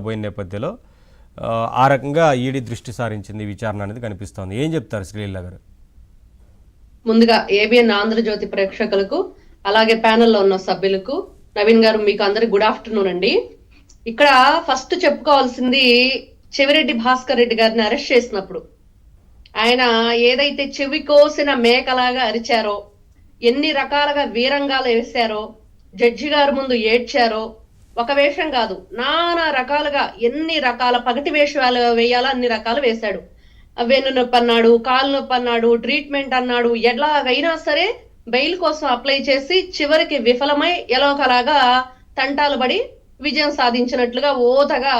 పోయిన నేపథ్యంలో ఆ రకంగా ఈడీ దృష్టి సారించింది విచారణ అనేది కనిపిస్తోంది. ఏం చెప్తారు శ్రీలీల గారు? ముందుగా ఏబిఎన్ ఆంధ్రజ్యోతి ప్రేక్షకులకు అలాగే ప్యానెల్లో ఉన్న సభ్యులకు నవీన్ గారు మీకు అందరికి గుడ్ ఆఫ్టర్నూన్ అండి. ఇక్కడ ఫస్ట్ చెప్పుకోవాల్సింది చెవిరెడ్డి భాస్కర్ రెడ్డి గారిని అరెస్ట్ చేసినప్పుడు ఆయన ఏదైతే చెవి కోసిన మేకలాగా అరిచారో, ఎన్ని రకాలుగా వీరంగాలు వేశారో, జడ్జి గారి ముందు ఏడ్చారో, ఒక వేషం కాదు నానా రకాలుగా ఎన్ని రకాల పగటి వేషాలు వేయాలో అన్ని రకాలు వేశాడు. వెన్ను నొప్పి అన్నాడు, కాలు నొప్పి అన్నాడు, ట్రీట్మెంట్ అన్నాడు. ఎలాగైనా సరే బెయిల్ కోసం అప్లై చేసి చివరికి విఫలమై ఎలాగలాగా తంటాలు పడి విజయం సాధించినట్లుగా ఓతగా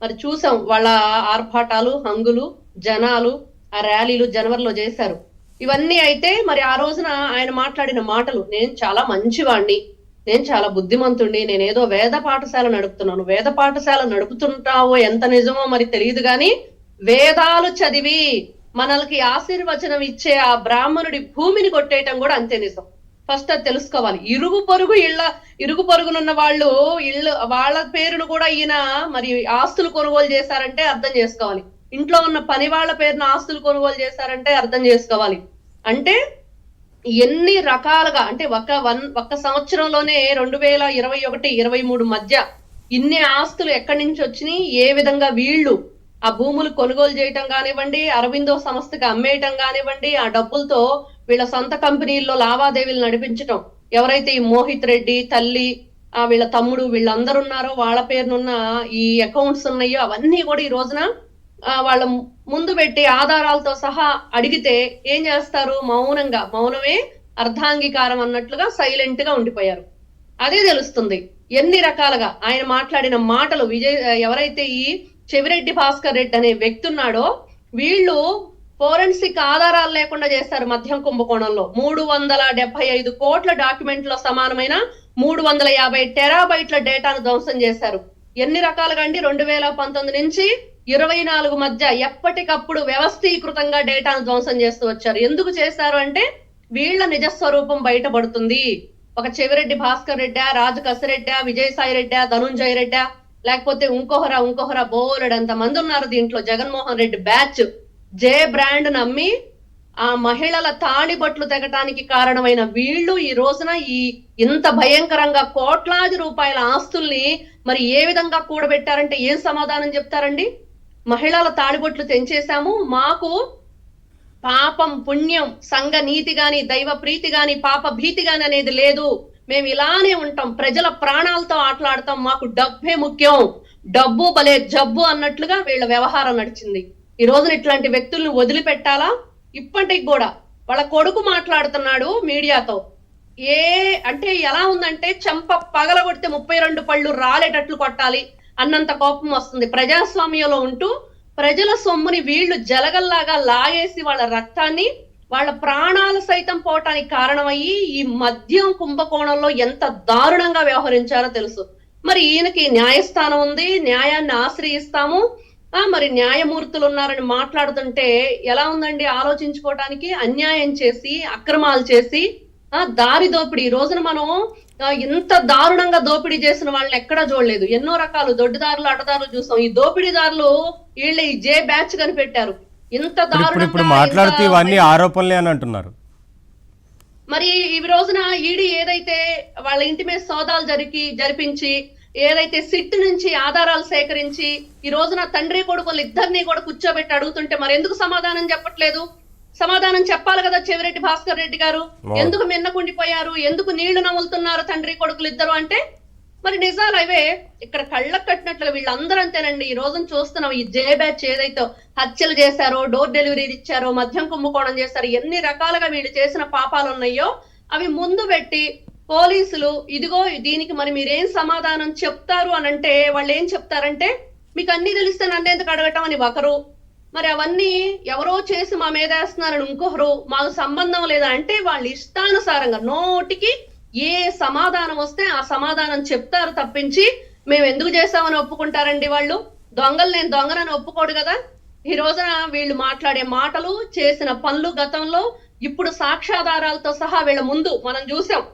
మరి చూసాం. వాళ్ళ ఆర్భాటాలు, హంగులు, జనాలు, ఆ ర్యాలీలు జనవరిలో చేశారు. ఇవన్నీ అయితే మరి ఆ రోజున ఆయన మాట్లాడిన మాటలు, నేను చాలా మంచివాణ్ణి, నేను చాలా బుద్ధిమంతుణ్ణి, నేనేదో వేద పాఠశాల నడుపుతున్నాను. వేద పాఠశాల నడుపుతుంటావో ఎంత నిజమో మరి తెలియదు కానీ వేదాలు చదివి మనల్కి ఆశీర్వచనం ఇచ్చే ఆ బ్రాహ్మణుడి భూమిని కొట్టేయటం కూడా అంతే నిజం. ఫస్ట్ అది తెలుసుకోవాలి. ఇరుగు పొరుగునున్న వాళ్ళు వాళ్ళ పేరును కూడా ఈయన మరి ఆస్తులు కొనుగోలు చేశారంటే అర్థం చేసుకోవాలి. ఇంట్లో ఉన్న పని వాళ్ళ పేరున ఆస్తులు కొనుగోలు చేశారంటే అర్థం చేసుకోవాలి. అంటే ఎన్ని రకాలుగా, అంటే ఒక్క సంవత్సరంలోనే 2021-23 మధ్య ఇన్ని ఆస్తులు ఎక్కడి నుంచి వచ్చినాయి, ఏ విధంగా వీళ్ళు ఆ భూములు కొనుగోలు చేయటం కానివ్వండి, అరవిందో సంస్థకి అమ్మేయటం కానివ్వండి, ఆ డబ్బులతో వీళ్ళ సొంత కంపెనీల్లో లావాదేవీలు నడిపించటం, ఎవరైతే ఈ మోహిత్ రెడ్డి తల్లి, వీళ్ళ తమ్ముడు వీళ్ళందరూ ఉన్నారో వాళ్ళ పేరునున్న ఈ అకౌంట్స్ ఉన్నాయో అవన్నీ కూడా ఈ రోజున వాళ్ళ ముందు పెట్టి ఆధారాలతో సహా అడిగితే ఏం చేస్తారు? మౌనమే అర్ధాంగీకారం అన్నట్లుగా సైలెంట్ గా ఉండిపోయారు. అదే తెలుస్తుంది ఎన్ని రకాలుగా ఆయన మాట్లాడిన మాటలు. ఎవరైతే ఈ చెవిరెడ్డి భాస్కర్ రెడ్డి అనే వ్యక్తి ఉన్నాడో వీళ్ళు ఫోరెన్సిక్ ఆధారాలు లేకుండా చేశారు. మద్యం కుంభకోణంలో 375 కోట్ల డాక్యుమెంట్లో సమానమైన 350 టెరాబైట్ల డేటాను ధ్వంసం చేశారు. ఎన్ని రకాలుగా అండి? 2019 నుంచి 24 మధ్య ఎప్పటికప్పుడు వ్యవస్థీకృతంగా డేటాను ధ్వంసం చేస్తూ వచ్చారు. ఎందుకు చేశారు అంటే వీళ్ళ నిజస్వరూపం బయటపడుతుంది. ఒక చెవిరెడ్డి భాస్కర్ రెడ్డా, రాజు కసిరెడ్డా, విజయసాయి రెడ్డా, ధనుంజయ రెడ్డా, లేకపోతే ఇంకొహరా బోలెడంత మంది ఉన్నారు దీంట్లో. జగన్మోహన్ రెడ్డి బ్యాచ్ జే బ్రాండ్ నమ్మి ఆ మహిళల తాడిబట్లు తెగటానికి కారణమైన వీళ్ళు ఈ రోజున ఇంత భయంకరంగా కోట్లాది రూపాయల ఆస్తుల్ని మరి ఏ విధంగా కూడబెట్టారంటే ఏం సమాధానం చెప్తారండి? మహిళల తాడిబొట్లు తెంచేశాము, మాకు పాపం పుణ్యం సంఘ నీతి గాని దైవ ప్రీతి గాని పాప భీతి గాని అనేది లేదు, మేము ఇలానే ఉంటాం, ప్రజల ప్రాణాలతో ఆటలాడతాం, మాకు డబ్బే ముఖ్యం, డబ్బు భలే జబ్బు అన్నట్లుగా వీళ్ళ వ్యవహారం నడిచింది. ఈ రోజున ఇట్లాంటి వ్యక్తుల్ని వదిలిపెట్టాలా? ఇప్పటికి కూడా వాళ్ళ కొడుకు మాట్లాడుతున్నాడు మీడియాతో. అంటే ఎలా ఉందంటే చెంప పగలగొడితే 32 పళ్ళు రాలేటట్లు కొట్టాలి అన్నంత కోపం వస్తుంది. ప్రజాస్వామ్యంలో ఉంటూ ప్రజల సొమ్ముని వీళ్ళు జలగల్లాగా లాగేసి వాళ్ళ రక్తాన్ని, వాళ్ళ ప్రాణాలు సైతం పోవటానికి కారణమయ్యి ఈ మద్యం కుంభకోణంలో ఎంత దారుణంగా వ్యవహరించారో తెలుసు. మరి ఈయనకి న్యాయస్థానం ఉంది, న్యాయాన్ని ఆశ్రయిస్తాము, మరి న్యాయమూర్తులు ఉన్నారని మాట్లాడుతుంటే ఎలా ఉందండి? ఆలోచించుకోవటానికి. అన్యాయం చేసి అక్రమాలు చేసి దారి దోపిడీ. ఈ రోజున మనం ఇంత దారుణంగా దోపిడీ చేసిన వాళ్ళని ఎక్కడా చూడలేదు. ఎన్నో రకాలు దొడ్డిదారులు అడ్డదారులు చూస్తాం. ఈ దోపిడీదారులు వీళ్ళ ఈ జే బ్యాచ్ కనిపెట్టారు. ఇంత దారుణంగా మాట్లాడుతూ ఇవన్నీ ఆరోపణలే అని అంటున్నారు. మరి ఈ రోజున ఈడీ ఏదైతే వాళ్ళ ఇంటి మీద సోదాలు జరిపించి ఏదైతే సిట్ నుంచి ఆధారాలు సేకరించి ఈ రోజున తండ్రి కొడుకులు ఇద్దరిని కూడా కూర్చోబెట్టి అడుగుతుంటే మరి ఎందుకు సమాధానం చెప్పట్లేదు? సమాధానం చెప్పాలి కదా చెవిరెడ్డి భాస్కర్ రెడ్డి గారు. ఎందుకు మిన్నకుండిపోయారు? ఎందుకు నీళ్లు నములుతున్నారు తండ్రి కొడుకులు ఇద్దరు అంటే? మరి నిజాలు అవే. ఇక్కడ కళ్ళకు కట్టినట్లుగా వీళ్ళందరూ అంతేనండి. ఈ రోజున చూస్తున్నాం ఈ జే బ్యాచ్ ఏదైతే హత్యలు చేశారో, డోర్ డెలివరీ ఇచ్చారో, మద్యం కుంభకోణం చేశారో, ఎన్ని రకాలుగా వీళ్ళు చేసిన పాపాలు ఉన్నాయో అవి ముందు పెట్టి పోలీసులు ఇదిగో దీనికి మరి మీరేం సమాధానం చెప్తారు అని అంటే వాళ్ళు ఏం చెప్తారంటే మీకు అన్ని తెలిస్తే నన్ను ఎందుకు అడగటం అని ఒకరు, మరి అవన్నీ ఎవరో చేసి మా మీద వేస్తున్నారని ఇంకొకరు, మాకు సంబంధం లేదా అంటే వాళ్ళు ఇష్టానుసారంగా నోటికి ఏ సమాధానం వస్తే ఆ సమాధానం చెప్తారు తప్పించి మేము ఎందుకు చేసామని ఒప్పుకుంటారండి వాళ్ళు? నేను దొంగనని ఒప్పుకోడు కదా. ఈ రోజున వీళ్ళు మాట్లాడే మాటలు, చేసిన పనులు గతంలో ఇప్పుడు సాక్ష్యాధారాలతో సహా వీళ్ళ ముందు మనం చూసాం.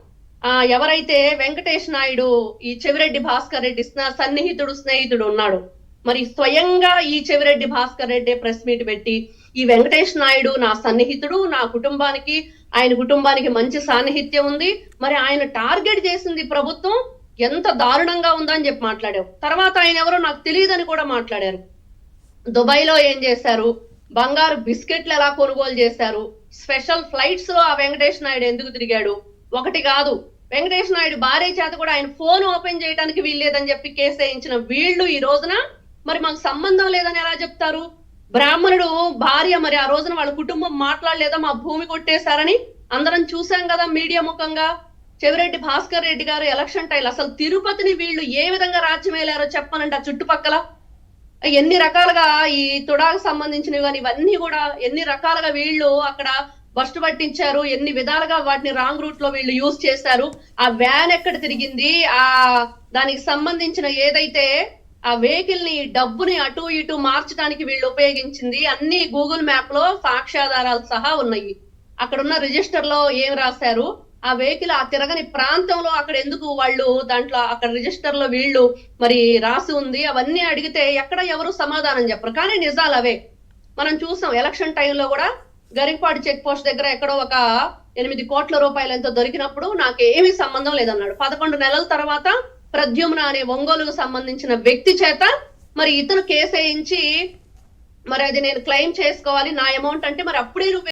ఎవరైతే వెంకటేష్ నాయుడు ఈ చెవిరెడ్డి భాస్కర్ రెడ్డి స్నేహితుడు ఉన్నాడు, మరి స్వయంగా ఈ చెవిరెడ్డి భాస్కర్ రెడ్డి ప్రెస్ మీట్ పెట్టి ఈ వెంకటేష్ నాయుడు నా సన్నిహితుడు, నా కుటుంబానికి ఆయన కుటుంబానికి మంచి సాన్నిహిత్యం ఉంది, మరి ఆయన టార్గెట్ చేసింది ప్రభుత్వం ఎంత దారుణంగా ఉందని చెప్పి మాట్లాడారు. తర్వాత ఆయన ఎవరో నాకు తెలియదని కూడా మాట్లాడారు. దుబాయ్ లో ఏం చేశారు, బంగారు బిస్కెట్లు ఎలా కొనుగోలు చేశారు, స్పెషల్ ఫ్లైట్స్ లో ఆ వెంకటేష్ నాయుడు ఎందుకు తిరిగాడు, ఒకటి కాదు వెంకటేష్ నాయుడు భార్య చేత కూడా ఆయన ఫోన్ ఓపెన్ చేయడానికి వీల్లేదని చెప్పి కేసు వేయించిన వీళ్ళు ఈ రోజున మరి మాకు సంబంధం లేదని ఎలా చెప్తారు? బ్రాహ్మణుడు భార్య మరి ఆ రోజున వాళ్ళ కుటుంబం మాట్లాడలేదా, మా భూమి కొట్టేశారని అందరం చూసాం కదా మీడియా ముఖంగా. చెవిరెడ్డి భాస్కర్ రెడ్డి గారు ఎలక్షన్ టైం అసలు తిరుపతిని వీళ్ళు ఏ విధంగా రాజ్యం వేలారో చెప్పనండి. ఆ చుట్టుపక్కల ఎన్ని రకాలుగా ఈ తుడాకు సంబంధించినవి కానీ ఇవన్నీ కూడా ఎన్ని రకాలుగా వీళ్ళు అక్కడ బస్టు పట్టించారు, ఎన్ని విధాలుగా వాటిని రాంగ్ రూట్ లో వీళ్ళు యూజ్ చేశారు. ఆ వ్యాన్ ఎక్కడ తిరిగింది, ఆ దానికి సంబంధించిన ఏదైతే ఆ వెహికల్ ని డబ్బుని అటు ఇటు మార్చడానికి వీళ్ళు ఉపయోగించింది అన్ని గూగుల్ మ్యాప్ లో సాక్ష్యాధారాలు సహా ఉన్నాయి. అక్కడ ఉన్న రిజిస్టర్ లో ఏం రాశారు, ఆ వెహికల్ ఆ తిరగని ప్రాంతంలో అక్కడ ఎందుకు వాళ్ళు దాంట్లో అక్కడ రిజిస్టర్ లో వీళ్ళు మరి రాసి ఉంది, అవన్నీ అడిగితే ఎక్కడ ఎవరు సమాధానం చెప్పరు. కానీ నిజాలు అవే. మనం చూసాం ఎలక్షన్ టైంలో కూడా గరికపాడు చెక్ పోస్ట్ దగ్గర ఎక్కడో ఒక 8 కోట్ల రూపాయలు ఎంతో దొరికినప్పుడు నాకేమీ సంబంధం లేదన్నాడు. 11 నెలల తర్వాత ప్రద్యుమ్న అనే ఒంగోలుకు సంబంధించిన వ్యక్తి చేత మరి ఇతను కేసు వేయించి మరి అది నేను క్లెయిమ్ చేసుకోవాలి నా అమౌంట్ అంటే మరి అప్పుడే